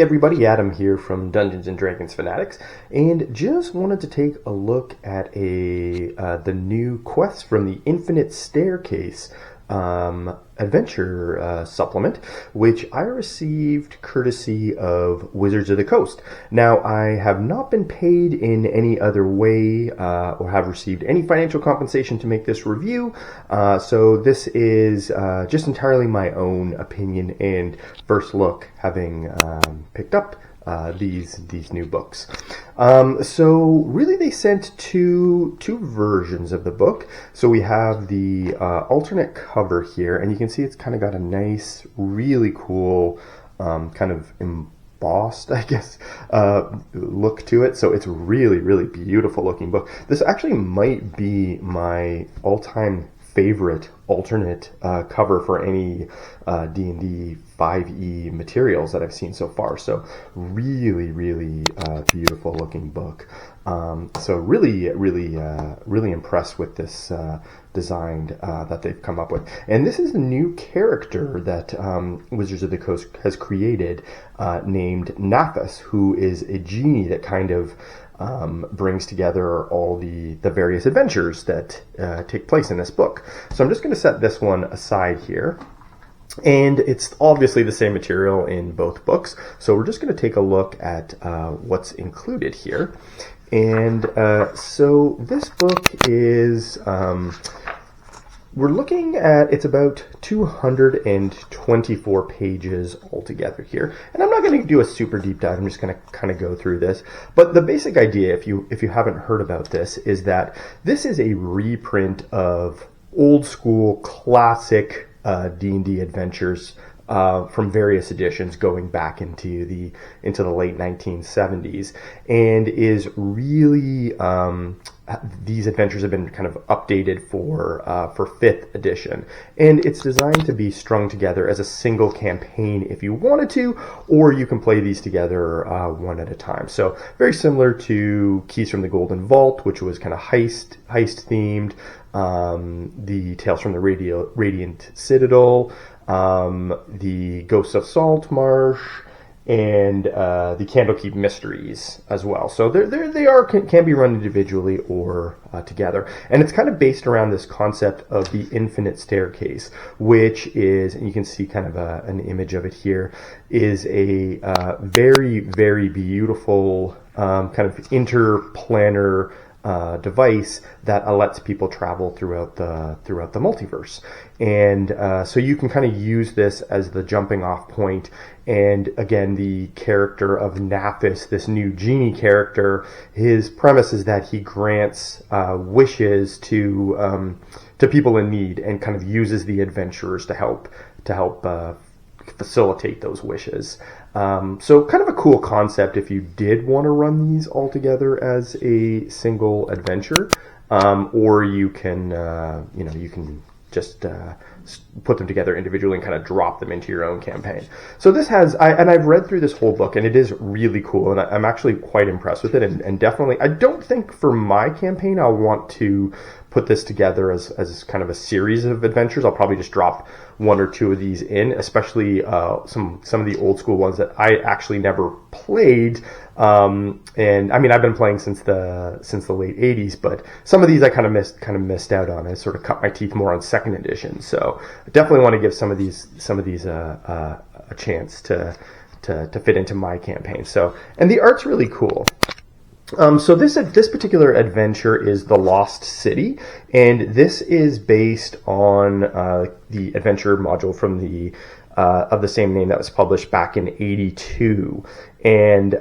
Hey everybody, Adam here from Dungeons & Dragons Fanatics, and just wanted to take a look at the new quest from the Infinite Staircase adventure supplement, which I received courtesy of Wizards of the Coast. Now, I have not been paid in any other way or have received any financial compensation to make this review, so this is just entirely my own opinion and first look, having picked up these new books. So really they sent two versions of the book. So we have the alternate cover here, and you can see it's kind of got a nice, really cool kind of embossed, I guess, look to it. So it's really, really beautiful looking book. This actually might be my all-time favorite alternate cover for any D&D 5e materials that I've seen so far. So really, really beautiful looking book. So really impressed with this design that they've come up with. And this is a new character that Wizards of the Coast has created named Nathus, who is a genie that kind of brings together all the various adventures that take place in this book. So I'm just going to set this one aside here. And it's obviously the same material in both books. So we're just going to take a look at what's included here. And so this book is... we're looking at, it's about 224 pages altogether here. And I'm not going to do a super deep dive, I'm just going to kind of go through this. But the basic idea, if you haven't heard about this, is that this is a reprint of old school classic D&D adventures from various editions going back into the late 1970s, and is really these adventures have been kind of updated for 5th edition, and it's designed to be strung together as a single campaign if you wanted to, or you can play these together one at a time. So very similar to Keys from the Golden Vault, which was kind of heist themed, the Tales from the Radiant Citadel, the Ghosts of Saltmarsh, and the Candlekeep Mysteries as well. So they can be run individually or together. And it's kind of based around this concept of the Infinite Staircase, which is, and you can see kind of an image of it here, is a very, very beautiful kind of interplanar device that lets people travel throughout the multiverse. And so you can kind of use this as the jumping off point. And again, the character of Nathus, this new genie character, his premise is that he grants wishes to people in need, and kind of uses the adventurers to help facilitate those wishes. So kind of a cool concept if you did want to run these all together as a single adventure, or you can you can just put them together individually and kind of drop them into your own campaign. So this has, I've read through this whole book, and it is really cool, and I'm actually quite impressed with it, and definitely, I don't think for my campaign I'll want to put this together as kind of a series of adventures. I'll probably just drop one or two of these in, especially some of the old school ones that I actually never played. And I mean, I've been playing since the late 80s, but some of these I kind of missed out on. I sort of cut my teeth more on 2nd edition. So I definitely want to give some of these a chance to fit into my campaign. So, and the art's really cool. So this particular adventure is The Lost City, and this is based on the adventure module from the of the same name that was published back in '82. And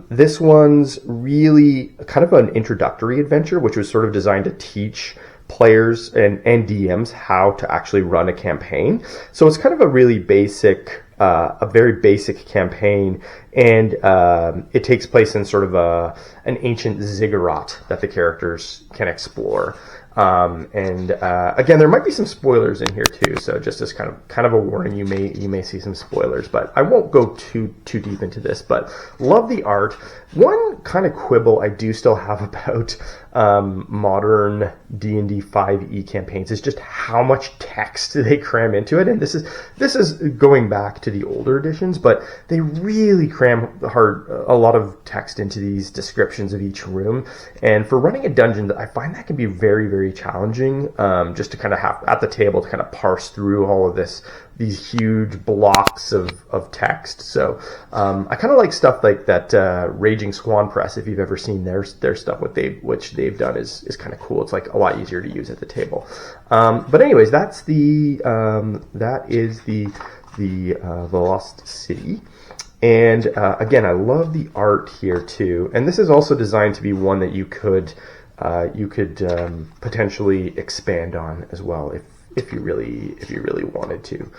this one's really kind of an introductory adventure, which was sort of designed to teach players and DMs how to actually run a campaign. So it's kind of a really basic, a very basic campaign, and it takes place in sort of an ancient ziggurat that the characters can explore. And again, there might be some spoilers in here too, so just as kind of a warning, you may see some spoilers, but I won't go too deep into this. But love the art. One kind of quibble I do still have about modern D&D 5e campaigns is just how much text they cram into it. And this is going back to the older editions, but they really cram a lot of text into these descriptions of each room. And for running a dungeon, I find that can be very, very challenging, just to kind of have at the table to kind of parse through all of these huge blocks of text. So I kind of like stuff like that Raging Swan Press, if you've ever seen their stuff, which they've done is kind of cool. It's like a lot easier to use at the table. But anyways, that is the Lost City. And again, I love the art here too. And this is also designed to be one that you could potentially expand on as well if you really wanted to.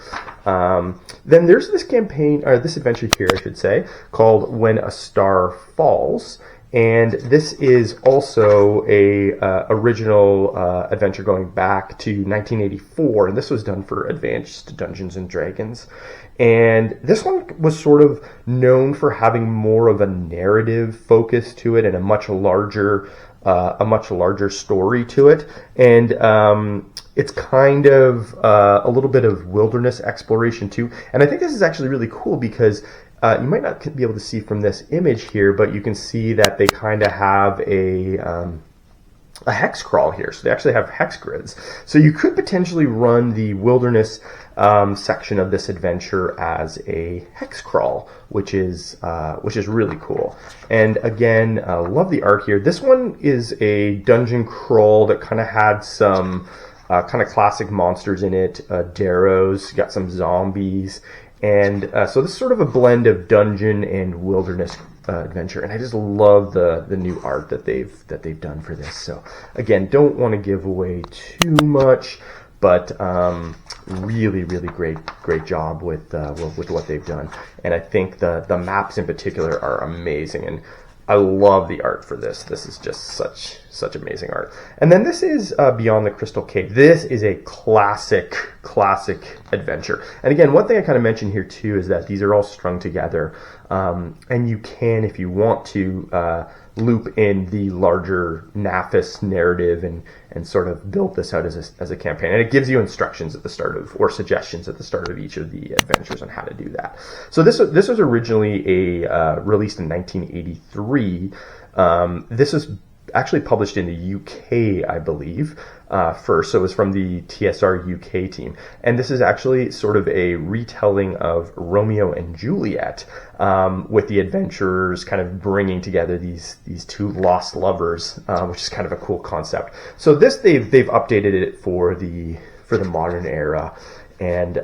Then there's this campaign, or this adventure here, I should say, called When a Star Falls. And this is also a original adventure going back to 1984, and this was done for Advanced Dungeons and Dragons. And this one was sort of known for having more of a narrative focus to it and a much larger story to it. And it's kind of a little bit of wilderness exploration too. And I think this is actually really cool because you might not be able to see from this image here, but you can see that they kind of have a hex crawl here. So they actually have hex grids. So you could potentially run the wilderness section of this adventure as a hex crawl, which is really cool. And again, love the art here. This one is a dungeon crawl that kind of had some kind of classic monsters in it. Darrows, got some zombies. And so this is sort of a blend of dungeon and wilderness adventure, and I just love the new art that they've done for this. So again, don't want to give away too much, but really great job with what they've done. And I think the maps in particular are amazing, and I love the art for this. This is just such amazing art. And then this is Beyond the Crystal Cave. This is a classic adventure. And again, one thing I kind of mentioned here too is that these are all strung together. And you can, if you want to, loop in the larger Naphis narrative and sort of build this out as a campaign. And it gives you instructions at the start of, or suggestions at the start of each of the adventures on how to do that. So this was originally released in 1983. This was actually published in the UK, I believe, first. So it was from the TSR UK team. And this is actually sort of a retelling of Romeo and Juliet, with the adventurers kind of bringing together these two lost lovers, which is kind of a cool concept. So this, they've updated it for the modern era. And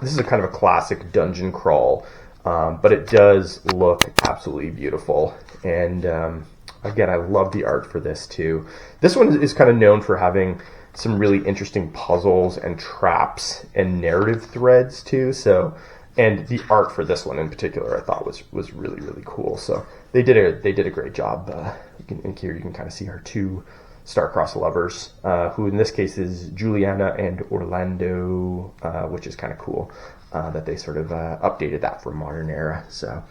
this is a kind of a classic dungeon crawl, but it does look absolutely beautiful. And again, I love the art for this too. This one is kind of known for having some really interesting puzzles and traps and narrative threads too. So, and the art for this one in particular, I thought was really cool. So they did a great job. In here you can kind of see our two star-crossed lovers, who in this case is Juliana and Orlando, which is kind of cool that they sort of updated that for modern era. So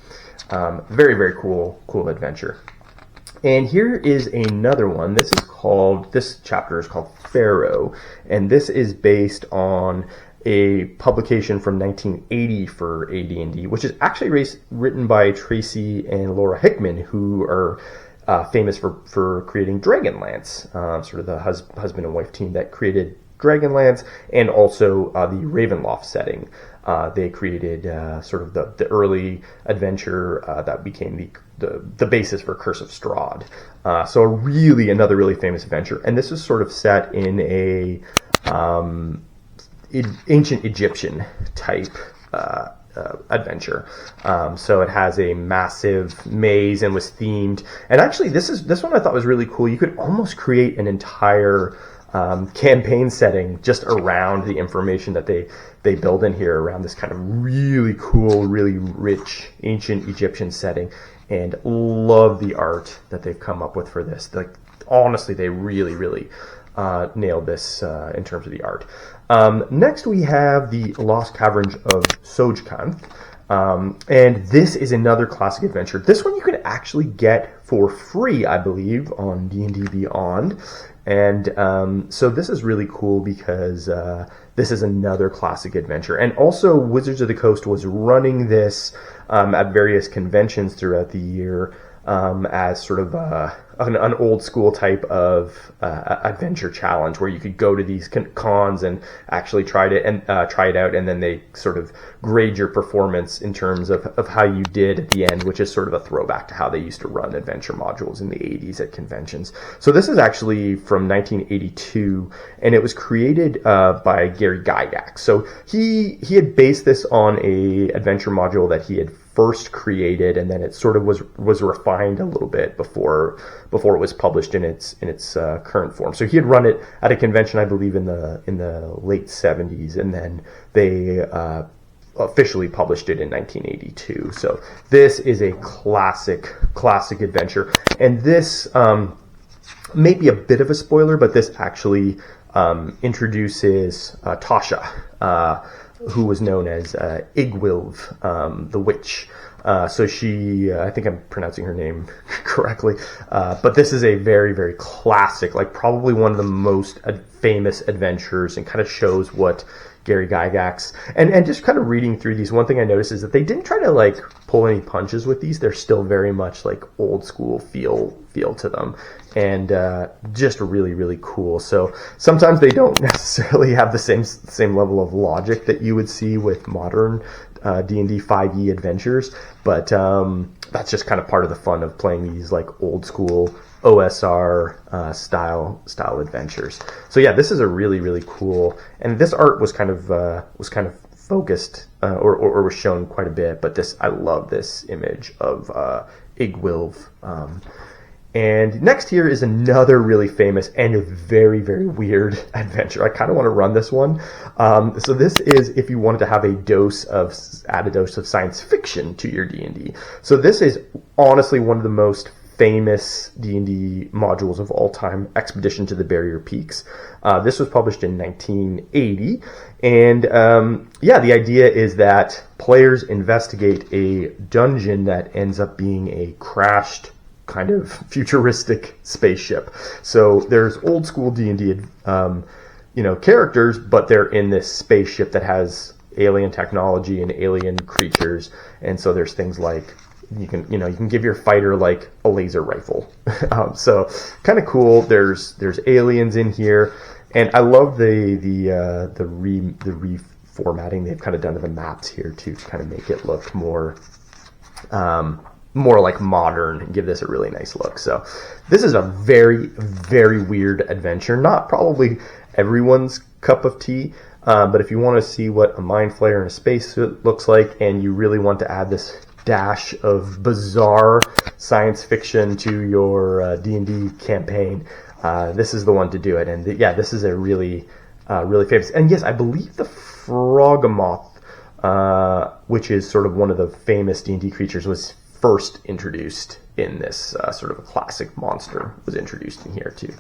very cool adventure. And here is another one. This chapter is called Pharaoh, and this is based on a publication from 1980 for AD&D, which is actually written by Tracy and Laura Hickman, who are famous for creating Dragonlance, sort of the husband and wife team that created Dragonlance, and also the Ravenloft setting. They created sort of the early adventure that became the basis for Curse of Strahd. So another really famous adventure. And this is sort of set in a ancient Egyptian type adventure. So it has a massive maze and was themed. And actually, this one I thought was really cool. You could almost create an entire campaign setting just around the information that they build in here around this kind of really cool, really rich ancient Egyptian setting, and love the art that they've come up with for this. Like, honestly, they really nailed this in terms of the art. Next we have the Lost Caverns of Sojan. And this is another classic adventure. This one you can actually get for free, I believe, on D&D Beyond. And so this is really cool because this is another classic adventure. And also Wizards of the Coast was running this at various conventions throughout the year as sort of an old school type of adventure challenge where you could go to these cons and actually try it out, and then they sort of grade your performance in terms of how you did at the end, which is sort of a throwback to how they used to run adventure modules in the 80s at conventions. So this is actually from 1982, and it was created by Gary Gygax. So he had based this on a adventure module that he had first created, and then it sort of was refined a little bit before it was published in its current form. So he had run it at a convention, I believe, in the late 70s, and then they officially published it in 1982. So this is a classic adventure, and this may be a bit of a spoiler, but this actually introduces Tasha, who was known as Igwilv, the witch. So she, I think I'm pronouncing her name correctly, but this is a very, very classic, like probably one of the most famous adventures, and kind of shows what Gary Gygax, and just kind of reading through these, one thing I noticed is that they didn't try to like pull any punches with these. They're still very much like old school feel to them, and just really, really cool. So sometimes they don't necessarily have the same level of logic that you would see with modern D&D 5e adventures, but that's just kind of part of the fun of playing these like old school OSR style adventures. So yeah, this is a really, really cool, and this art was kind of focused or was shown quite a bit, but I love this image of Igwilv. And next here is another really famous and very, very weird adventure. I kind of want to run this one. So this is if you wanted to have add a dose of science fiction to your D&D. So this is honestly one of the most famous D&D modules of all time, Expedition to the Barrier Peaks. This was published in 1980, and the idea is that players investigate a dungeon that ends up being a crashed kind of futuristic spaceship. So there's old school D&D characters, but they're in this spaceship that has alien technology and alien creatures, and so there's things like you can give your fighter like a laser rifle. So kind of cool. There's aliens in here, and I love the reformatting they've kind of done to the maps here to kind of make it look more like modern and give this a really nice look. So this is a very, very weird adventure. Not probably everyone's cup of tea, but if you want to see what a mind flayer in a spacesuit looks like, and you really want to add this dash of bizarre science fiction to your D&D campaign, this is the one to do it. And this is a really, really famous. And yes, I believe the Froggomoth, which is sort of one of the famous D&D creatures, was first introduced in this sort of a classic monster was introduced in here too.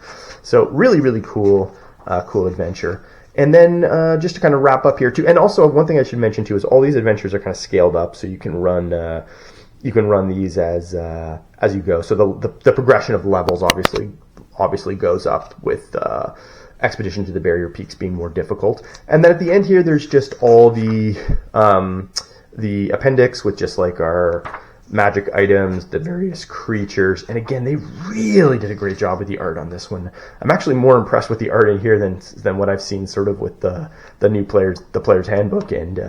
So really, really cool adventure. And then just to kind of wrap up here too, and also one thing I should mention too is all these adventures are kind of scaled up, so you can run these as you go. So the progression of levels obviously goes up with Expedition to the Barrier Peaks being more difficult. And then at the end here, there's just all the appendix with just like our magic items, the various creatures, and again, they really did a great job with the art on this one. I'm actually more impressed with the art in here than what I've seen sort of with the player's handbook and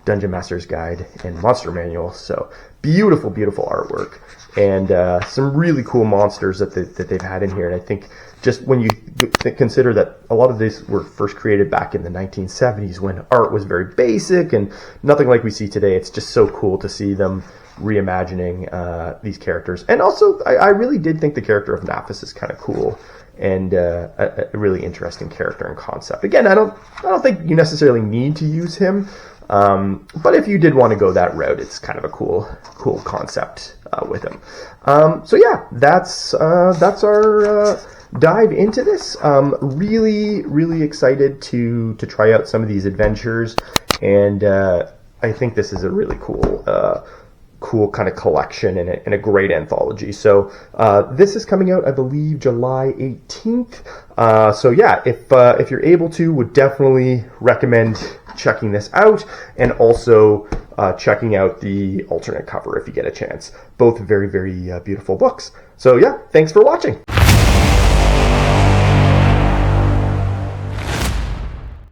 Dungeon Master's Guide and Monster Manual. So beautiful, beautiful artwork, and some really cool monsters that they've had in here. And I think just when you consider that a lot of these were first created back in the 1970s when art was very basic and nothing like we see today, it's just so cool to see them reimagining these characters. And also, I really did think the character of Naphis is kind of cool and a really interesting character and concept. Again, I don't think you necessarily need to use him, but if you did want to go that route, it's kind of a cool concept with him. So yeah, that's our dive into this. Really, really excited to try out some of these adventures, and I think this is a really cool cool kind of collection and a great anthology. So this is coming out, I believe, July 18th. So yeah, if you're able to, would definitely recommend checking this out, and also checking out the alternate cover if you get a chance. Both very, very beautiful books. So yeah, thanks for watching.